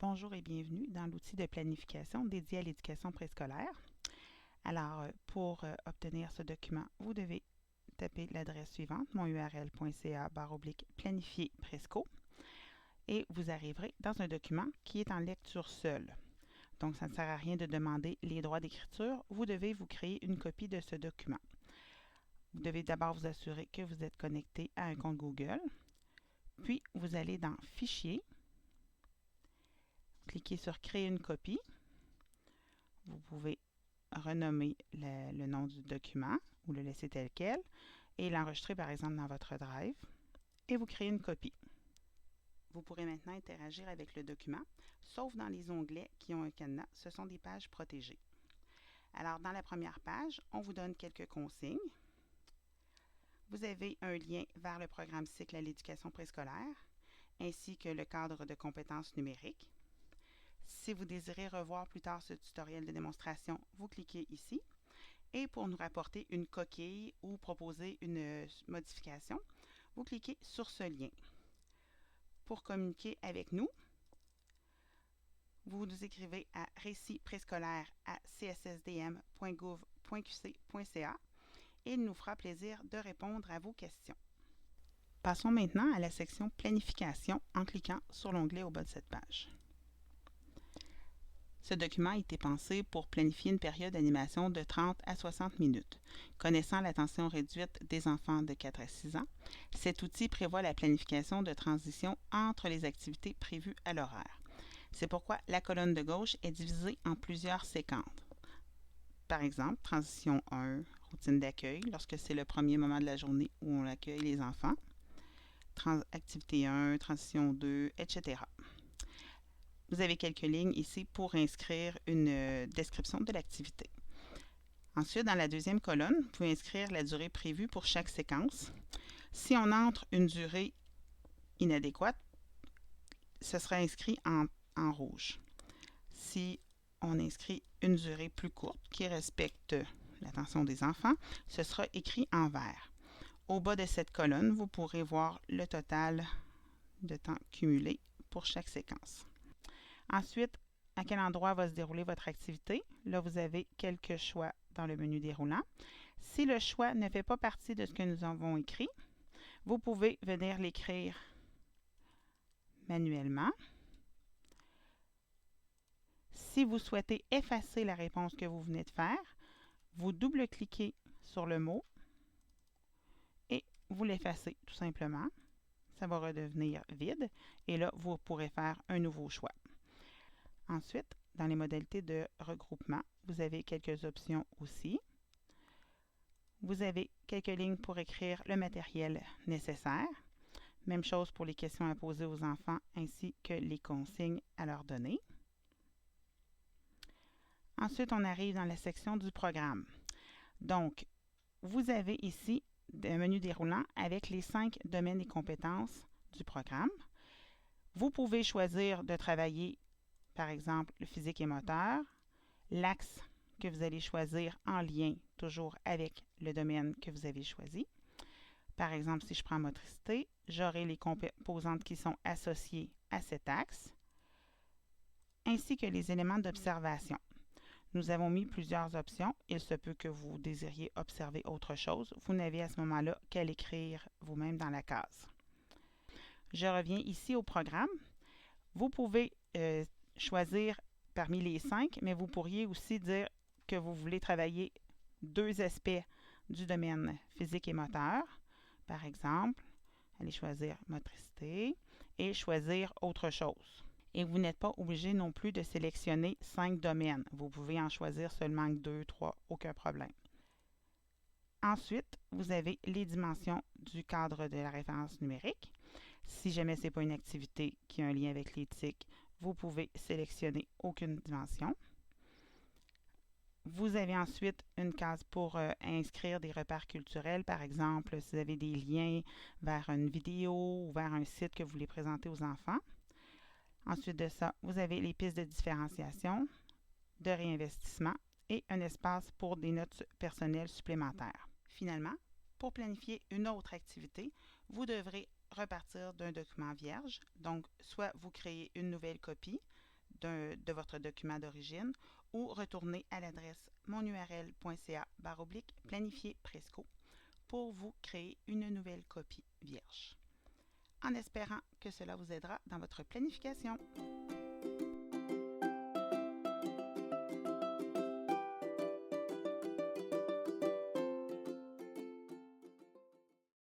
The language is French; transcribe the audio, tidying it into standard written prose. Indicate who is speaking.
Speaker 1: Bonjour et bienvenue dans l'outil de planification dédié à l'éducation préscolaire. Alors, pour obtenir ce document, vous devez taper l'adresse suivante, monurl.ca/planifier presco, et vous arriverez dans un document qui est en lecture seule. Donc, ça ne sert à rien de demander les droits d'écriture. Vous devez vous créer une copie de ce document. Vous devez d'abord vous assurer que vous êtes connecté à un compte Google. Puis, vous allez dans Fichier. Cliquez sur Créer une copie. Vous pouvez renommer le nom du document ou le laisser tel quel et l'enregistrer par exemple dans votre Drive et vous créez une copie. Vous pourrez maintenant interagir avec le document, sauf dans les onglets qui ont un cadenas. Ce sont des pages protégées. Alors, dans la première page, on vous donne quelques consignes. Vous avez un lien vers le programme Cycle à l'éducation préscolaire, ainsi que le cadre de compétences numériques. Si vous désirez revoir plus tard ce tutoriel de démonstration, vous cliquez ici. Et pour nous rapporter une coquille ou proposer une modification, vous cliquez sur ce lien. Pour communiquer avec nous, vous nous écrivez à récitspréscolaire@cssdm.gouv.qc.ca et il nous fera plaisir de répondre à vos questions. Passons maintenant à la section Planification en cliquant sur l'onglet au bas de cette page. Ce document a été pensé pour planifier une période d'animation de 30 à 60 minutes. Connaissant l'attention réduite des enfants de 4 à 6 ans, cet outil prévoit la planification de transition entre les activités prévues à l'horaire. C'est pourquoi la colonne de gauche est divisée en plusieurs séquences. Par exemple, transition 1, routine d'accueil, lorsque c'est le premier moment de la journée où on accueille les enfants. Activité 1, transition 2, etc. Vous avez quelques lignes ici pour inscrire une description de l'activité. Ensuite, dans la deuxième colonne, vous pouvez inscrire la durée prévue pour chaque séquence. Si on entre une durée inadéquate, ce sera inscrit en rouge. Si on inscrit une durée plus courte qui respecte l'attention des enfants, ce sera écrit en vert. Au bas de cette colonne, vous pourrez voir le total de temps cumulé pour chaque séquence. Ensuite, à quel endroit va se dérouler votre activité? Là, vous avez quelques choix dans le menu déroulant. Si le choix ne fait pas partie de ce que nous avons écrit, vous pouvez venir l'écrire manuellement. Si vous souhaitez effacer la réponse que vous venez de faire, vous double-cliquez sur le mot et vous l'effacez tout simplement. Ça va redevenir vide et là, vous pourrez faire un nouveau choix. Ensuite, dans les modalités de regroupement, vous avez quelques options aussi. Vous avez quelques lignes pour écrire le matériel nécessaire. Même chose pour les questions à poser aux enfants ainsi que les consignes à leur donner. Ensuite, on arrive dans la section du programme. Donc, vous avez ici un menu déroulant avec les 5 domaines et compétences du programme. Vous pouvez choisir de travailler par exemple, le physique et moteur, l'axe que vous allez choisir en lien toujours avec le domaine que vous avez choisi. Par exemple, si je prends motricité, j'aurai les composantes qui sont associées à cet axe, ainsi que les éléments d'observation. Nous avons mis plusieurs options. Il se peut que vous désiriez observer autre chose. Vous n'avez à ce moment-là qu'à l'écrire vous-même dans la case. Je reviens ici au programme. Vous pouvez choisir parmi les 5, mais vous pourriez aussi dire que vous voulez travailler 2 aspects du domaine physique et moteur. Par exemple, allez choisir motricité et choisir autre chose. Et vous n'êtes pas obligé non plus de sélectionner 5 domaines. Vous pouvez en choisir seulement 2, 3, aucun problème. Ensuite, vous avez les dimensions du cadre de la référence numérique. Si jamais ce n'est pas une activité qui a un lien avec l'éthique, vous pouvez sélectionner aucune dimension. Vous avez ensuite une case pour inscrire des repères culturels. Par exemple, si vous avez des liens vers une vidéo ou vers un site que vous voulez présenter aux enfants. Ensuite de ça, vous avez les pistes de différenciation, de réinvestissement et un espace pour des notes personnelles supplémentaires. Finalement, pour planifier une autre activité, vous devrez repartir d'un document vierge. Donc, soit vous créez une nouvelle copie de votre document d'origine ou retourner à l'adresse monurl.ca/planifier Presco pour vous créer une nouvelle copie vierge. En espérant que cela vous aidera dans votre planification.